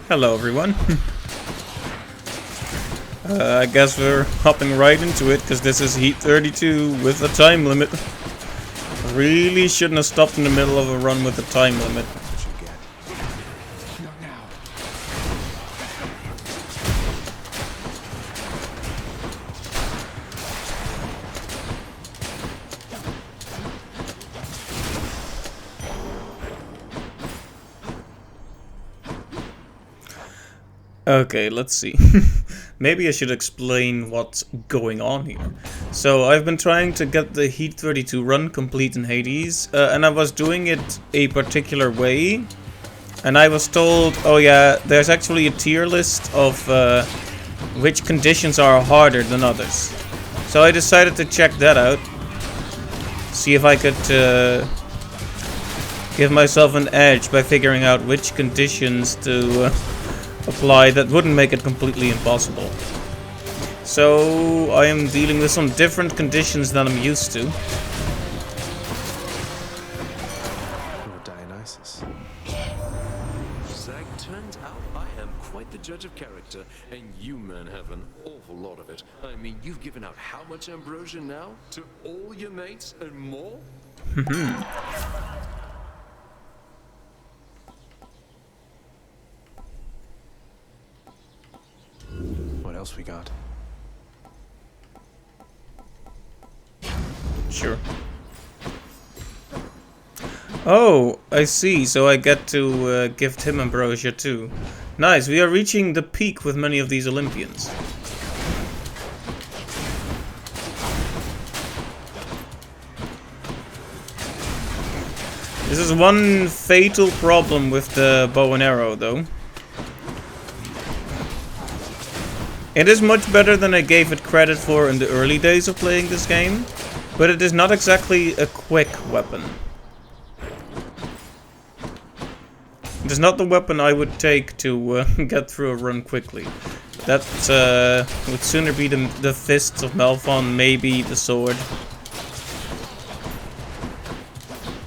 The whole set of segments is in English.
Hello everyone. I guess we're hopping right into it because this is Heat 32 with a time limit. Really shouldn't have stopped in the middle of a run with a time limit. Okay, let's see. Maybe I should explain what's going on here. So I've been trying to get the Heat 32 run complete in Hades, and I was doing it a particular way. And I was told, oh yeah, there's actually a tier list of which conditions are harder than others. So I decided to check that out. See if I could give myself an edge by figuring out which conditions to apply that wouldn't make it completely impossible. So I am dealing with some different conditions than I'm used to. Dionysus. Zag, turns out I am quite the judge of character, and you men have an awful lot of it. I mean, you've given out how much ambrosia now? To all your mates and more? What else we got? Sure. Oh, I see. So I get to gift him ambrosia too. Nice. We are reaching the peak with many of these Olympians. This is one fatal problem with the bow and arrow, though. It is much better than I gave it credit for in the early days of playing this game, but it is not exactly a quick weapon. It is not the weapon I would take to get through a run quickly. That would sooner be the fists of Malphon, maybe the sword.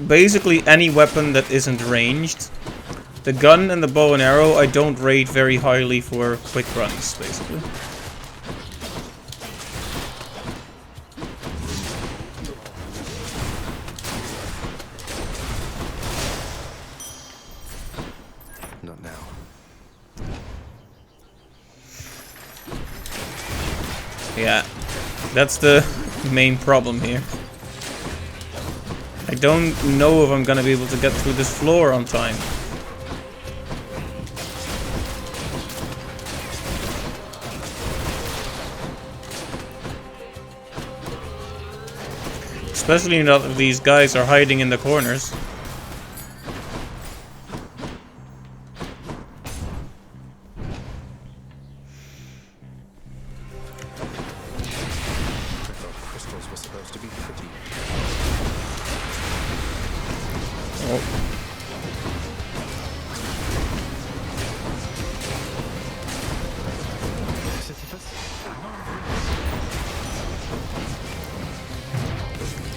Basically any weapon that isn't ranged. The gun and the bow and arrow I don't rate very highly for quick runs, basically. Not now. Yeah, that's the main problem here. I don't know if I'm gonna be able to get through this floor on time. Especially now that these guys are hiding in the corners. Crystals were supposed to be pretty. Oh.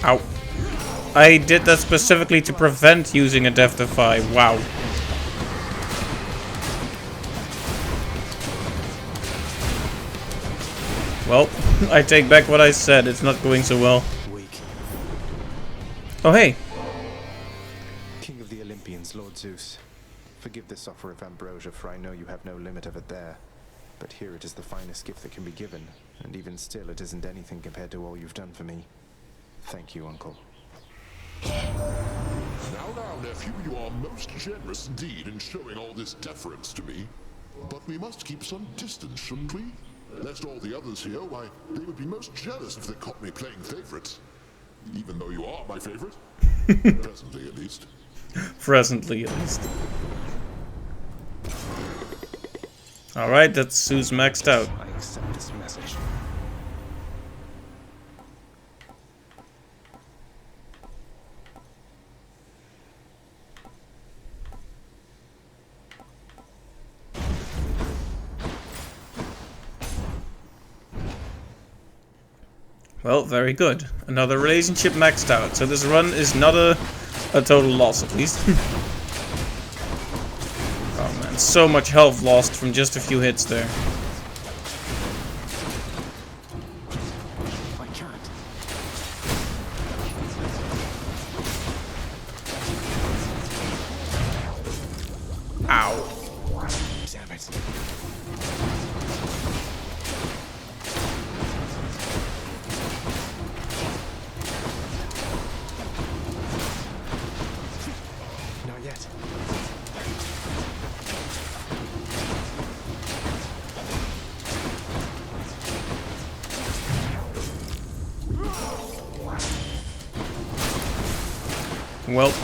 Ow. I did that specifically to prevent using a Death Defy. Wow. Well, I take back what I said. It's not going so well. Weak. Oh, hey. King of the Olympians, Lord Zeus. Forgive this offer of ambrosia, for I know you have no limit of it there. But here it is the finest gift that can be given, and even still it isn't anything compared to all you've done for me. Thank you, Uncle. Now, nephew, you are most generous indeed in showing all this deference to me. But we must keep some distance, shouldn't we? Lest all the others here, why, they would be most jealous if they caught me playing favorites. Even though you are my favorite. Presently, at least. Presently, at least. Alright, that's Zeus maxed out. I accept this message. Well, very good. Another relationship maxed out. So this run is not a total loss, at least. Oh man. so much health lost from just a few hits there. I can't. Ow. Damn it. Not yet. Well. Look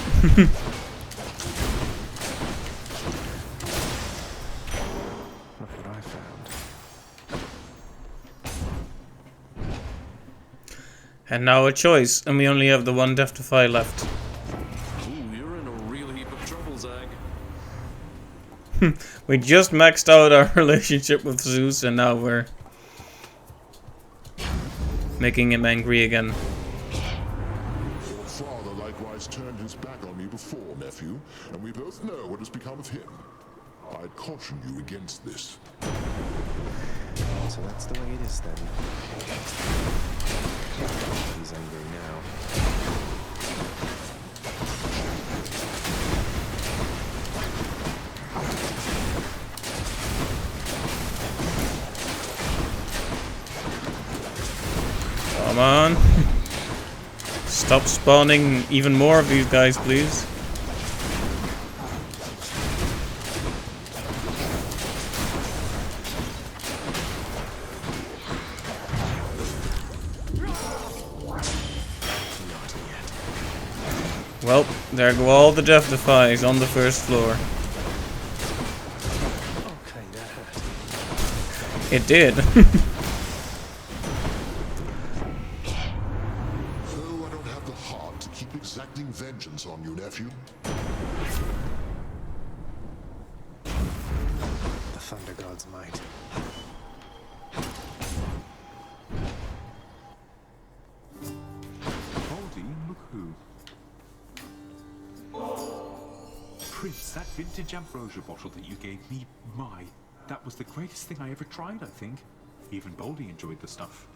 what I found. And now a choice, and we only have the one Death-Defy left. Ooh, you're in a real heap of trouble, Zag. We just maxed out our relationship with Zeus, and now we're making him angry again. Your father likewise turned his back on me before, nephew, and we both know what has become of him. I'd caution you against this. So that's the way it is then. He's angry now. Come on. Stop spawning even more of these guys, please. Well, there go all the Death-Defies on the first floor. Okay, that hurt. It did. Oh, I don't have the heart to keep exacting vengeance on you, nephew. The Thunder God's might. Baldy, look who. Prince, that vintage ambrosia bottle that you gave me, that was the greatest thing I ever tried, I think. Even Baldy enjoyed the stuff.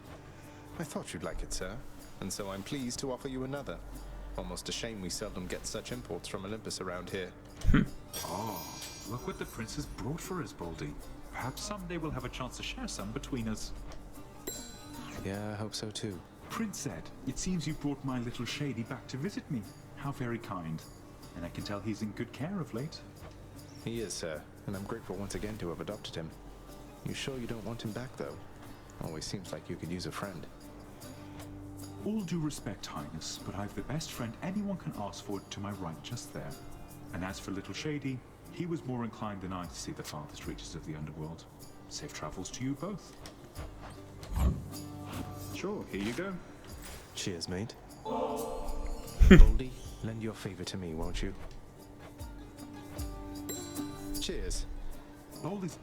I thought you'd like it, sir. And so I'm pleased to offer you another. Almost a shame we seldom get such imports from Olympus around here. Oh, look what the prince has brought for us, Baldy. Perhaps someday we'll have a chance to share some between us. Yeah, I hope so too. Prince said, it seems you brought my little Shady back to visit me. How very kind. And I can tell he's in good care of late. He is, sir, and I'm grateful once again to have adopted him. You sure you don't want him back, though? Always seems like you could use a friend. All due respect, Highness, but I've the best friend anyone can ask for to my right just there. And as for little Shady, he was more inclined than I to see the farthest reaches of the underworld. Safe travels to you both. Sure, here you go. Cheers, mate. Baldy, lend your favor to me, won't you? Cheers. Baldy's...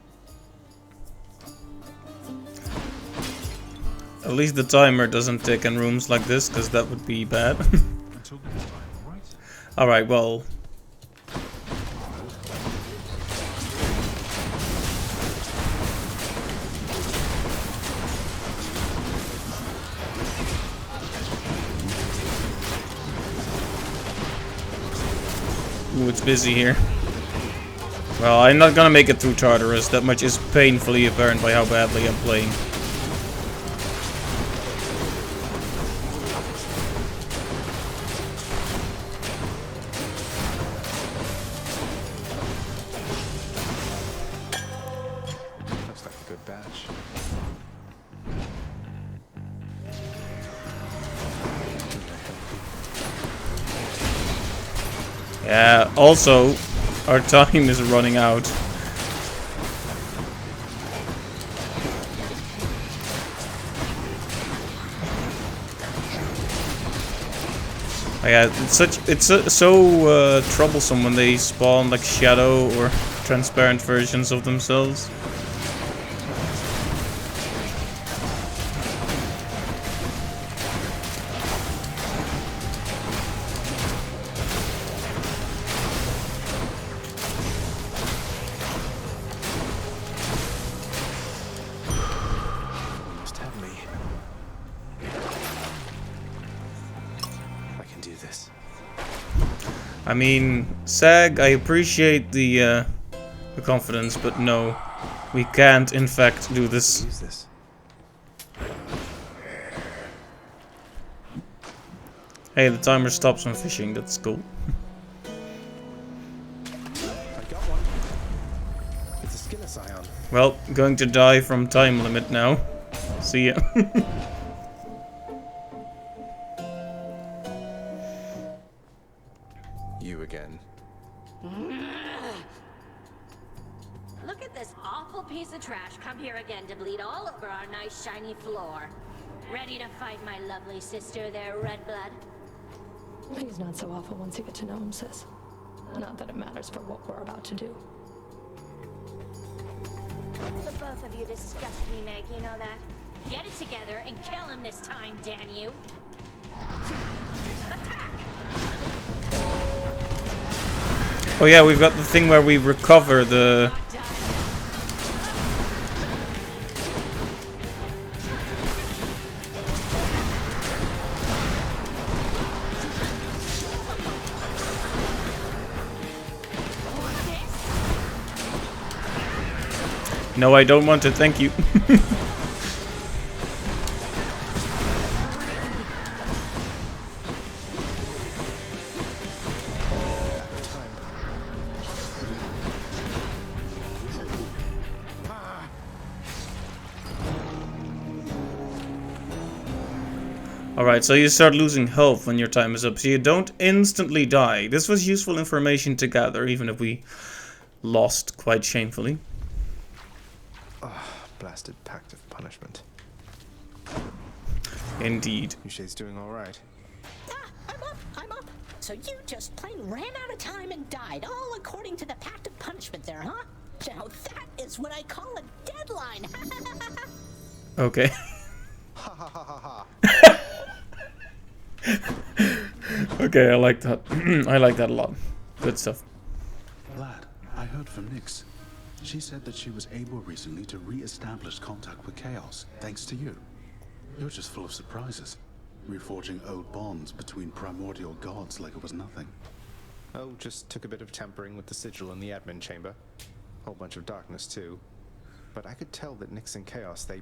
At least the timer doesn't tick in rooms like this, because that would be bad. Until next time, alright? Alright, well... Ooh, it's busy here. Well, I'm not gonna make it through Tartarus. That much is painfully apparent by how badly I'm playing. Looks like a good batch. Yeah, also, our time is running out. Oh yeah, it's so troublesome when they spawn like shadow or transparent versions of themselves. do this. I mean, Sag, I appreciate the confidence, but no. We can't, in fact, do this. Use this. Hey, the timer stops when fishing, that's cool. I got one. It's a Skilla Scion. Well, going to die from time limit now. See ya. You again. Look at this awful piece of trash come here again to bleed all over our nice shiny floor. Ready to fight my lovely sister there, Redblood? He's not so awful once you get to know him, sis. Not that it matters for what we're about to do. The both of you disgust me, Meg, you know that? Get it together and kill him this time, damn you! Oh yeah, we've got the thing where we recover the... No, I don't want it, thank you. Alright, so you start losing health when your time is up, so you don't instantly die. This was useful information to gather, even if we lost quite shamefully. Blasted pact of punishment. Indeed. Yushai's doing alright. I'm up. So you just plain ran out of time and died, all according to the pact of punishment there, huh? Now that is what I call a deadline. Okay. Ha ha ha ha ha. Okay, I like that. I like that a lot. Good stuff. Lad, I heard from Nyx. She said that she was able recently to re-establish contact with Chaos, thanks to you. You're just full of surprises, reforging old bonds between primordial gods like it was nothing. Oh, just took a bit of tampering with the sigil in the admin chamber. Whole bunch of darkness too. But I could tell that Nyx and Chaos, they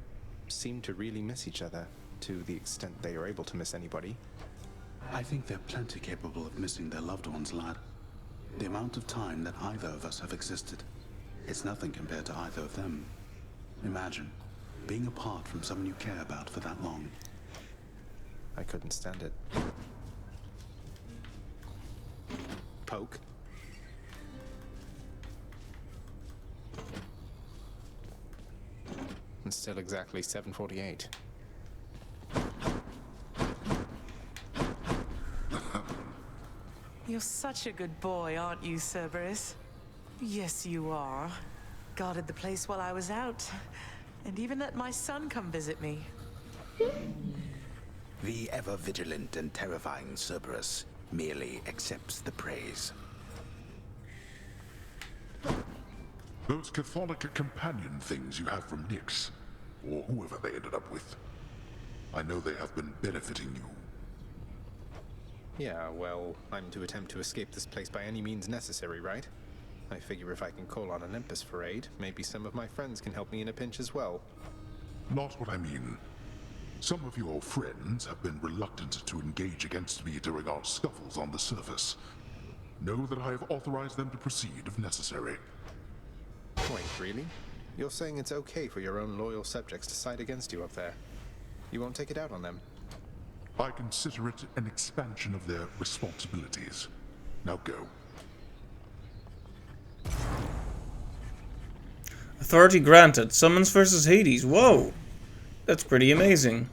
seem to really miss each other, to the extent they are able to miss anybody. I think they're plenty capable of missing their loved ones, lad. The amount of time that either of us have existed, it's nothing compared to either of them. Imagine being apart from someone you care about for that long. I couldn't stand it. Poke. It's still exactly 7:48. You're such a good boy, aren't you, Cerberus? Yes, you are. Guarded the place while I was out. And even let my son come visit me. The ever-vigilant and terrifying Cerberus merely accepts the praise. Those Cathonica companion things you have from Nyx, or whoever they ended up with. I know they have been benefiting you. Yeah, well, I'm to attempt to escape this place by any means necessary, right? I figure if I can call on Olympus for aid, maybe some of my friends can help me in a pinch as well. Not what I mean. Some of your friends have been reluctant to engage against me during our scuffles on the surface. Know that I have authorized them to proceed if necessary. Wait, really? You're saying it's okay for your own loyal subjects to side against you up there? You won't take it out on them? I consider it an expansion of their responsibilities. Now go. Authority granted. Summons versus Hades. Whoa! That's pretty amazing.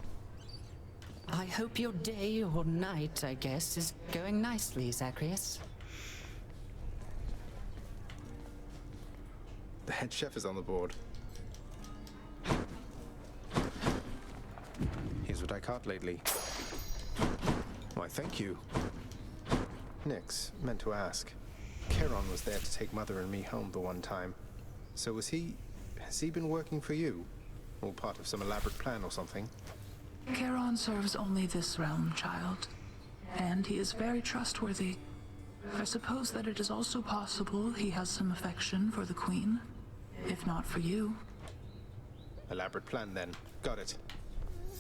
I hope your day or night, I guess, is going nicely, Zacharias. The head chef is on the board. Here's what I caught lately. Why, thank you. Nyx, meant to ask. Charon was there to take Mother and me home the one time. So has he been working for you? All part of some elaborate plan or something? Charon serves only this realm, child. and he is very trustworthy. I suppose that it is also possible he has some affection for the Queen, if not for you. Elaborate plan then. Got it.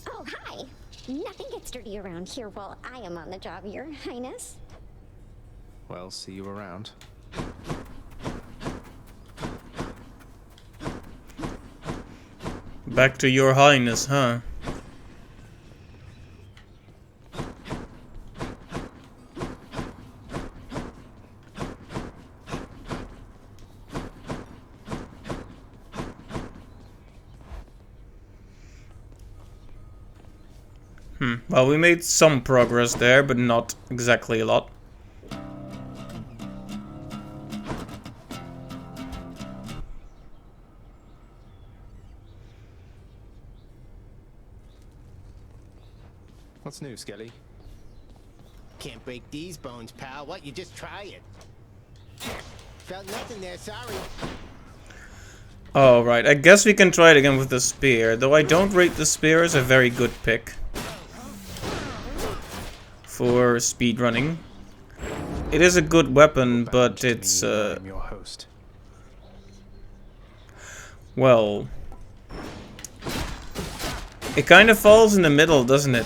Oh, hi. Nothing gets dirty around here while I am on the job, Your Highness. Well, see you around. Back to Your Highness, huh? Well, we made some progress there, but not exactly a lot. What's new, Skelly? Can't break these bones, pal. What? You just try it. Felt nothing there, sorry. Alright, I guess we can try it again with the spear, though I don't rate the spear as a very good pick for speedrunning. It is a good weapon, but it's I'm your host. Well, it kind of falls in the middle, doesn't it?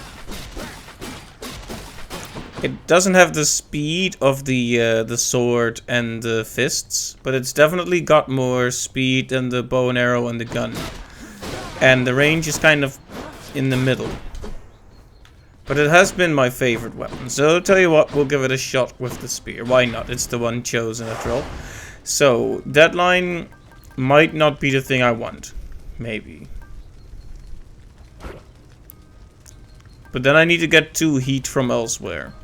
It doesn't have the speed of the sword and the fists, but it's definitely got more speed than the bow and arrow and the gun. And the range is kind of in the middle. But it has been my favorite weapon, so I'll tell you what, we'll give it a shot with the spear. Why not? It's the one chosen after all. So, Deadline might not be the thing I want. Maybe. But then I need to get 2 heat from elsewhere.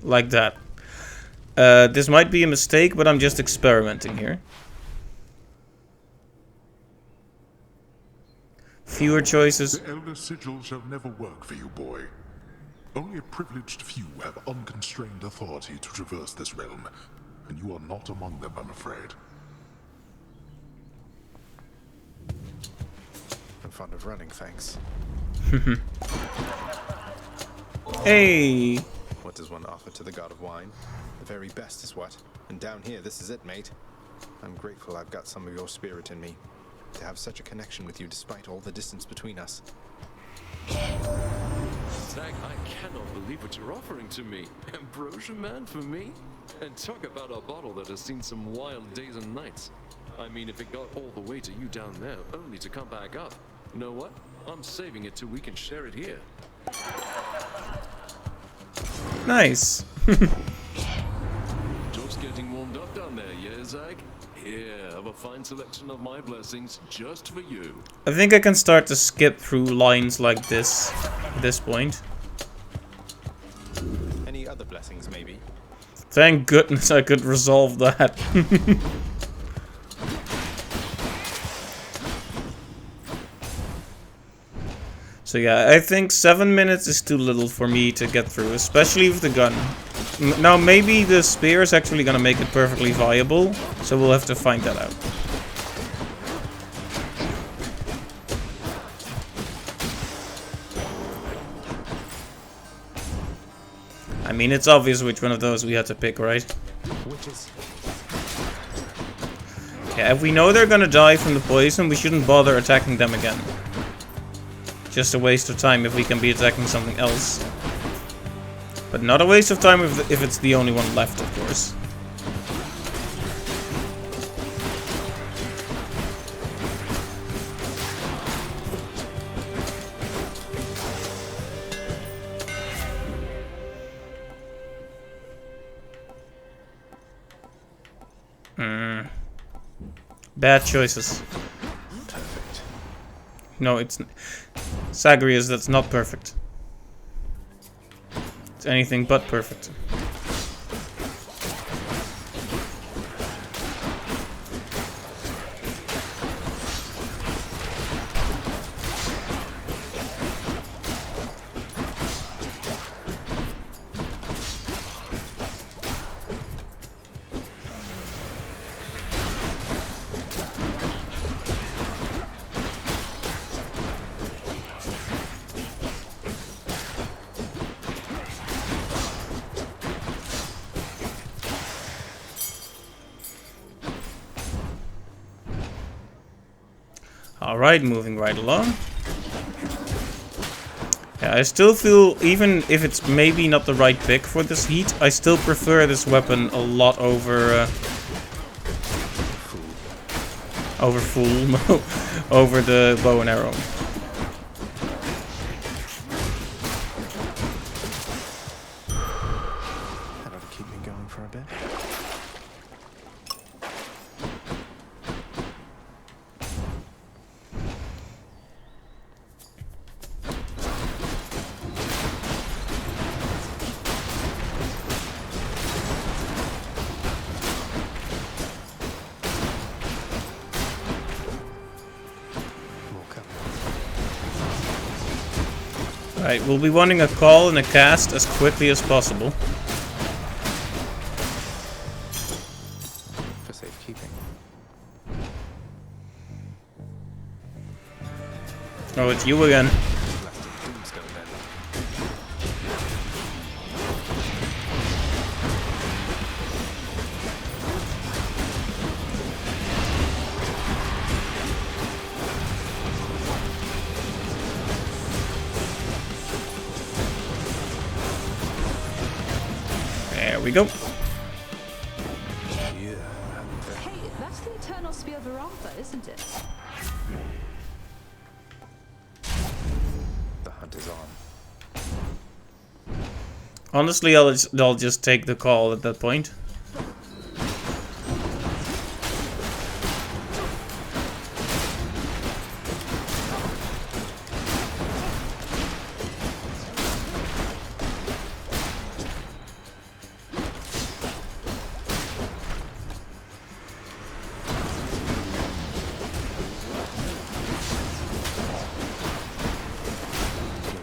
Like that. This might be a mistake, but I'm just experimenting here. Fewer choices. The Elder Sigil shall never work for you, boy. Only a privileged few have unconstrained authority to traverse this realm, and you are not among them, I'm afraid. I'm fond of running, thanks. Hey! What does one offer to the god of wine? The very best is what? And down here, this is it, mate. I'm grateful I've got some of your spirit in me. To have such a connection with you despite all the distance between us. Zag, I cannot believe what you're offering to me. Ambrosia, man, for me? And talk about a bottle that has seen some wild days and nights. I mean, if it got all the way to you down there, only to come back up. You know what? I'm saving it till we can share it here. Nice. Just getting warmed up down there, yeah, Zag? Here, have a fine selection of my blessings just for you. I think I can start to skip through lines like this at this point. Any other blessings, maybe? Thank goodness I could resolve that. So yeah, I think 7 minutes is too little for me to get through, especially with the gun. Now maybe the spear is actually gonna make it perfectly viable, so we'll have to find that out. I mean, it's obvious which one of those we had to pick, right? Witches. Yeah, if we know they're gonna die from the poison, we shouldn't bother attacking them again. Just a waste of time if we can be attacking something else. But not a waste of time if it's the only one left, of course. Bad choices. Perfect. No, it's... Zagreus, that's not perfect. It's anything but perfect. Alright, moving right along. Yeah, I still feel, even if it's maybe not the right pick for this heat, I still prefer this weapon a lot over... over the bow and arrow. That ought to keep me going for a bit. Right, we'll be wanting a call and a cast as quickly as possible. For safekeeping. Oh, it's you again. There we go. Hey, that's the Eternal Spear Varantha, isn't it? The hunt is on. Honestly, I'll just take the call at that point.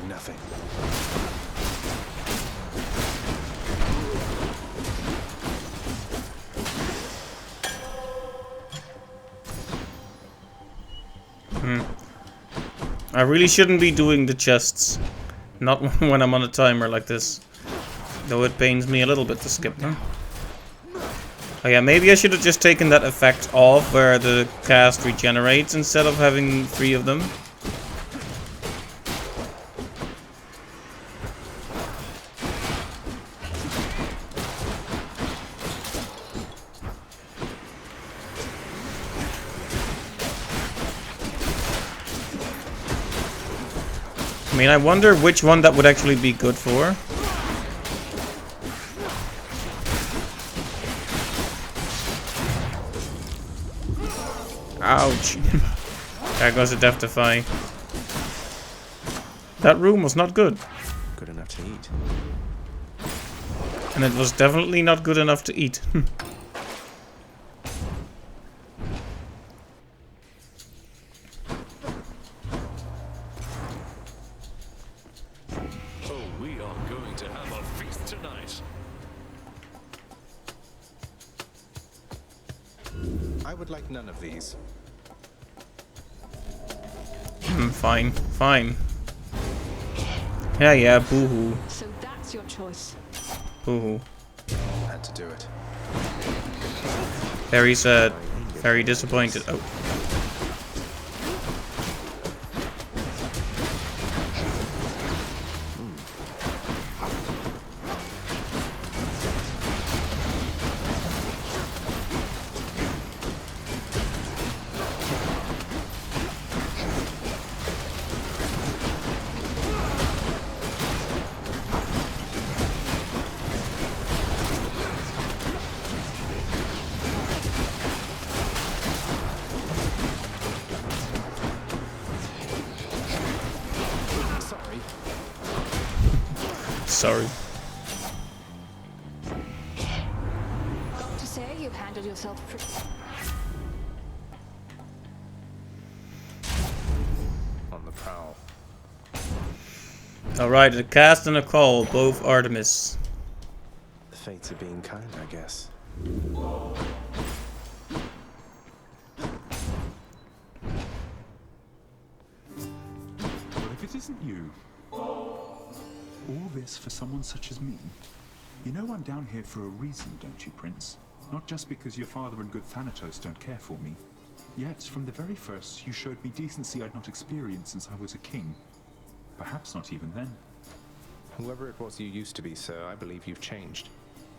Nothing. I really shouldn't be doing the chests. Not when I'm on a timer like this. Though it pains me a little bit to skip them. Oh yeah, maybe I should have just taken that effect off where the cast regenerates instead of having 3 of them. I mean, I wonder which one that would actually be good for. Ouch. There goes a Death Defy. That room was not good. Good enough to eat. And it was definitely not good enough to eat. I would like none of these. Fine, fine. Yeah, boo-hoo. So that's your choice. Boo-hoo. Had to do it. Very sad. Very disappointed. Oh. Sorry. Got to say, you handled yourself pretty. On the prowl. Alright, a cast and a call, both Artemis. The fates are being kind, I guess. Well, if it isn't you, all this for someone such as me? You know I'm down here for a reason, don't you, Prince? Not just because your father and good Thanatos don't care for me. Yet, from the very first, you showed me decency I'd not experienced since I was a king. Perhaps not even then. Whoever it was you used to be, sir, I believe you've changed.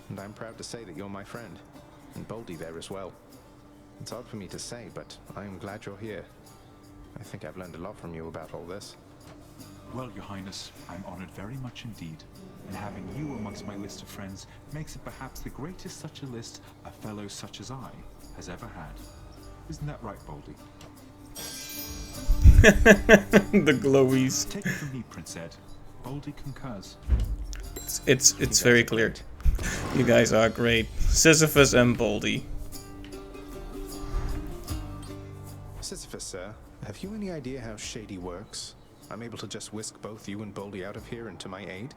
And I'm proud to say that you're my friend. And Boldy there as well. It's odd for me to say, but I'm glad you're here. I think I've learned a lot from you about all this. Well, Your Highness, I'm honored very much indeed. And having you amongst my list of friends makes it perhaps the greatest such a list a fellow such as I has ever had. Isn't that right, Boldy? The glowies. Take it from me, Prince Ed. Boldy concurs. It's very clear. You guys are great. Sisyphus and Boldy. Sisyphus, sir, have you any idea how Shady works? I'm able to just whisk both you and Boldy out of here and to my aid?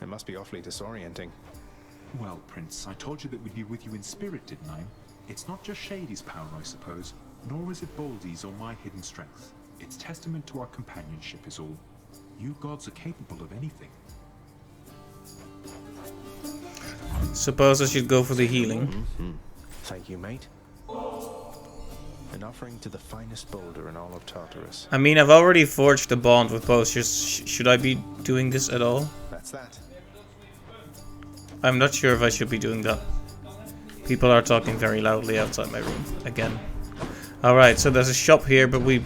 It must be awfully disorienting. Well, Prince, I told you that we'd be with you in spirit, didn't I? It's not just Shady's power, I suppose, nor is it Boldy's or my hidden strength. It's testament to our companionship is all. You gods are capable of anything. Suppose I should go for the healing. Thank you, mate. An offering to the finest boulder in all of Tartarus. I mean, I've already forged a bond with both. Should I be doing this at all? That's that. I'm not sure if I should be doing that. People are talking very loudly outside my room again. Alright, so there's a shop here, but we...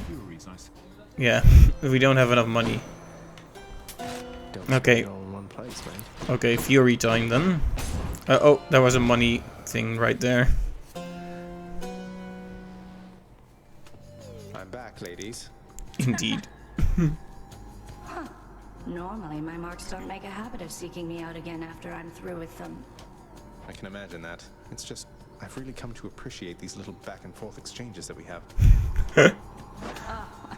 Yeah, we don't have enough money. Okay. Okay, Fury time then. Oh, there was a money thing right there. I'm back, ladies. Indeed. Huh. Normally, my marks don't make a habit of seeking me out again after I'm through with them. I can imagine that. It's just, I've really come to appreciate these little back and forth exchanges that we have. Oh,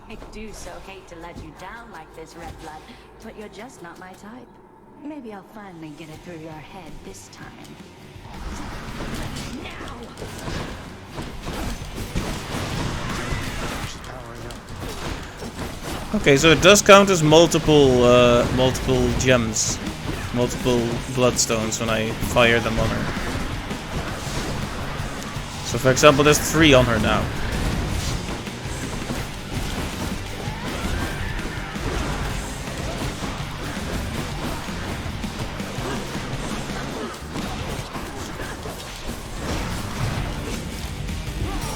I do so hate to let you down like this, Red Blood, but you're just not my type. Maybe I'll finally get it through your head this time. Now! Okay, so it does count as multiple gems, multiple bloodstones when I fire them on her. So for example, there's 3 on her now.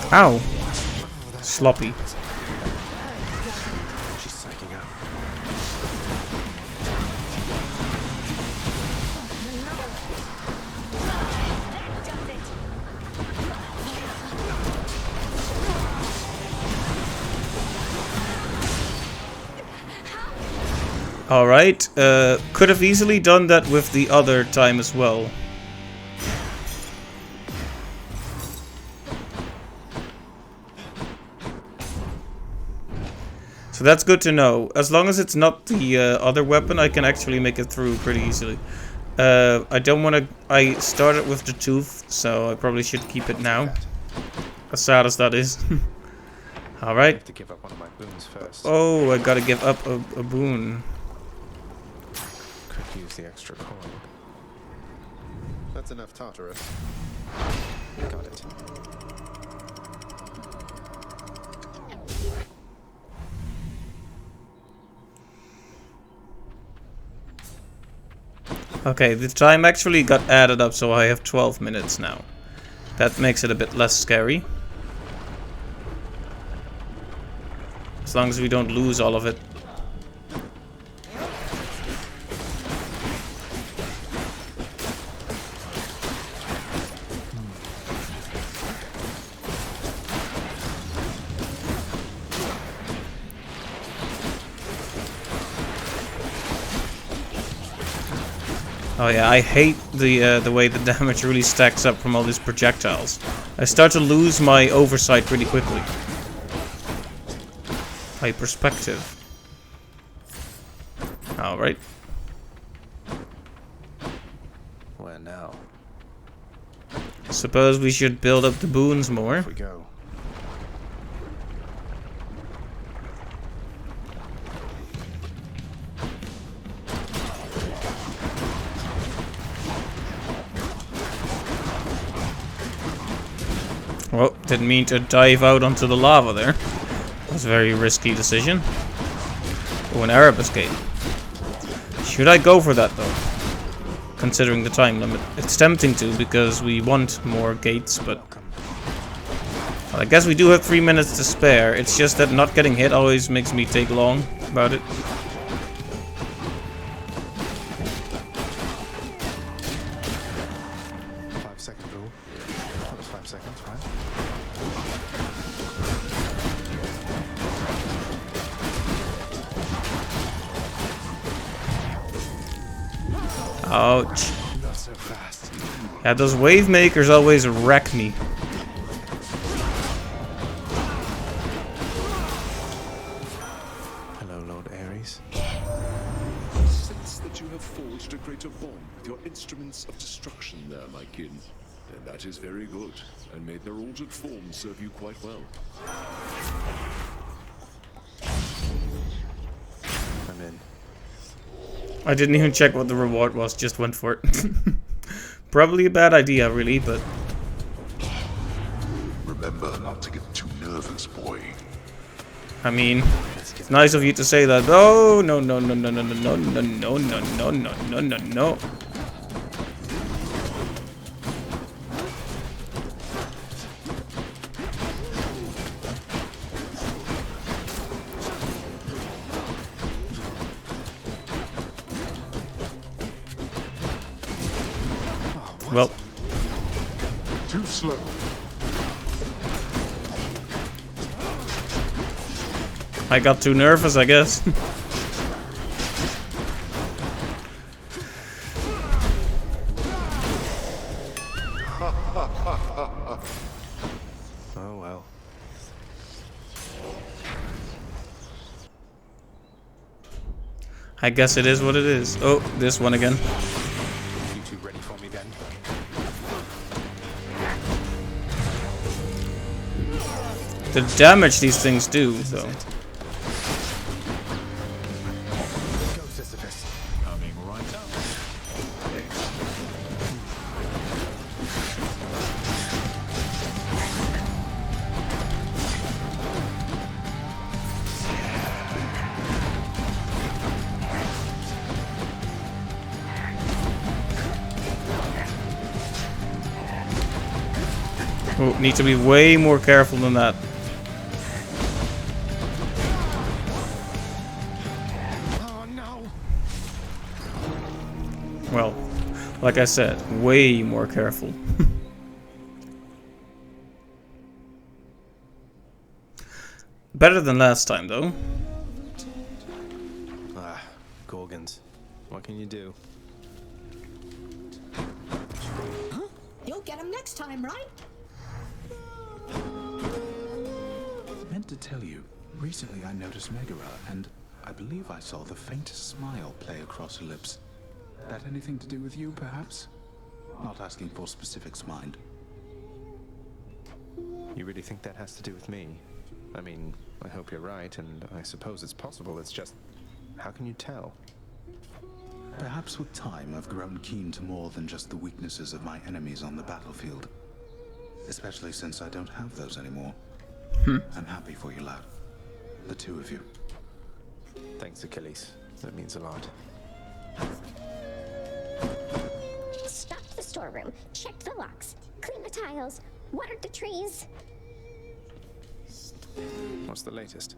Ow! Sloppy. She's psyching up. Alright, could have easily done that with the other time as well. So that's good to know. As long as it's not the other weapon, I can actually make it through pretty easily. I don't want to... I started with the tooth, so I probably should keep it now. As sad as that is. Alright. To give up one of my boons first. Oh, I gotta give up a boon. Could use the extra coin. That's enough Tartarus. Got it. Okay, the time actually got added up, so I have 12 minutes now. That makes it a bit less scary. As long as we don't lose all of it. Oh yeah, I hate the way the damage really stacks up from all these projectiles. I start to lose my oversight pretty quickly. My perspective. Alright. Where now? Suppose we should build up the boons more. Off we go. Well, didn't mean to dive out onto the lava there. That was a very risky decision. Oh, an Arab escape. Should I go for that though? Considering the time limit. It's tempting to because we want more gates, but... Well, I guess we do have 3 minutes to spare. It's just that not getting hit always makes me take long about it. Ouch. Not so fast. Yeah, those wave makers always wreck me. Hello, Lord Ares. Sense that you have forged a greater bond with your instruments of destruction there, my kin. And that is very good, and may their altered forms serve you quite well. I'm in. I didn't even check what the reward was, just went for it. Probably a bad idea, really, but... Remember not to get too nervous, boy. I mean, it's nice of you to say that. Oh, no, no, no, no, no, no, no, no, no, no, no, no, no, no, no. Well, too slow. I got too nervous, I guess. Oh well. I guess it is what it is. Oh, this one again. You two ready for me then? The damage these things do, though. Go, Sisyphus. Coming right up. Oh, need to be way more careful than that. Oh no. Well, like I said, way more careful. Better than last time, though. Ah, Gorgons. What can you do? Huh? You'll get him next time, right? Meant to tell you, recently I noticed Megara, and I believe I saw the faintest smile play across her lips. That anything to do with you, perhaps? Not asking for specifics, mind. You really think that has to do with me? I mean, I hope you're right, and I suppose it's possible. It's just, how can you tell? Perhaps with time I've grown keen to more than just the weaknesses of my enemies on the battlefield. Especially since I don't have those anymore. I'm happy for you, lad. The two of you. Thanks, Achilles. That means a lot. Stocked the storeroom, checked the locks, cleaned the tiles, watered the trees. What's the latest?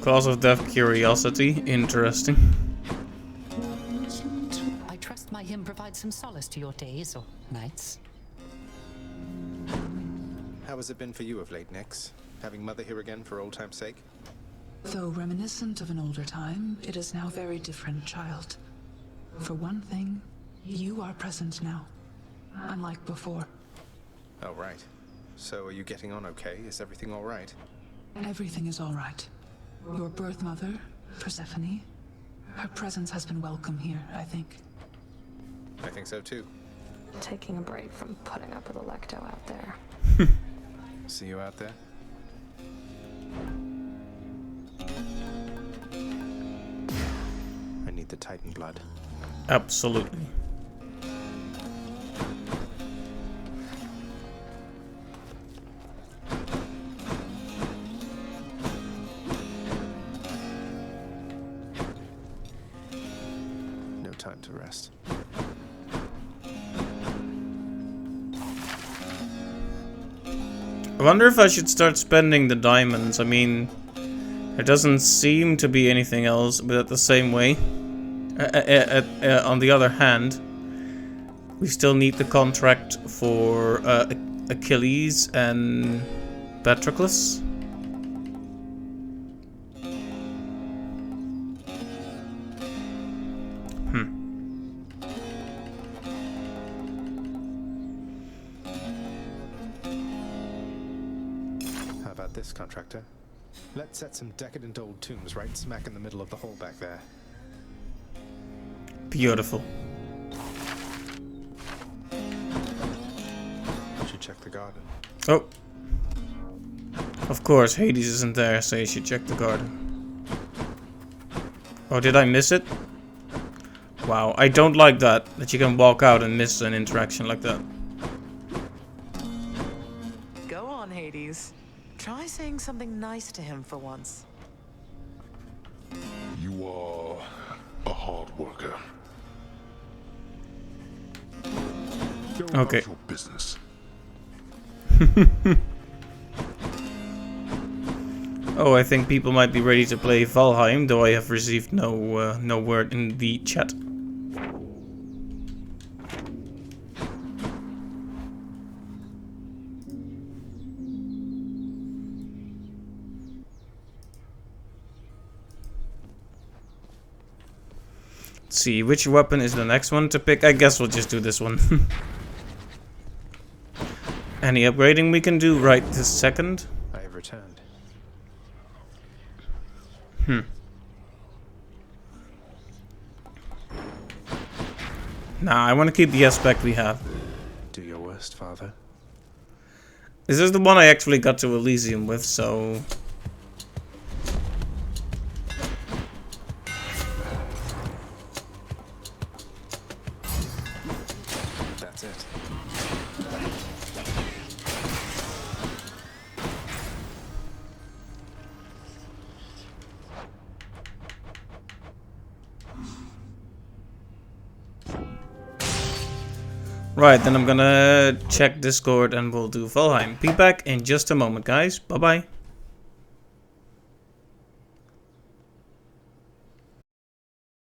Cause of death curiosity. Interesting. I trust my hymn provides some solace to your days or nights. How has it been for you of late, Nyx? Having Mother here again for old time's sake? Though reminiscent of an older time, it is now very different, child. For one thing, you are present now, unlike before. Oh, right. So are you getting on okay? Is everything all right? Everything is all right. Your birth mother, Persephone, her presence has been welcome here, I think. I think so too. Taking a break from putting up with Alecto out there. See you out there? I need the Titan blood. Absolutely. to rest. I wonder if I should start spending the diamonds. I mean, there doesn't seem to be anything else, but at the same way, on the other hand, we still need the contract for Achilles and Patroclus. How about this, contractor? Let's set some decadent old tombs right smack in the middle of the hole back there. Beautiful. Should check the garden. Oh. Of course, Hades isn't there, so you should check the garden. Oh, did I miss it? Wow, I don't like that you can walk out and miss an interaction like that. Go on, Hades. Try saying something nice to him for once. You are a hard worker. Go about Okay. your business. Oh, I think people might be ready to play Valheim, though I have received no no word in the chat. Let's see, which weapon is the next one to pick? I guess we'll just do this one. Any upgrading we can do right this second? I have returned. Nah, I want to keep the aspect we have. Do your worst, father. This is the one I actually got to Elysium with, so... That's it. Right, then I'm gonna check Discord and we'll do Valheim. Be back in just a moment, guys. Bye-bye.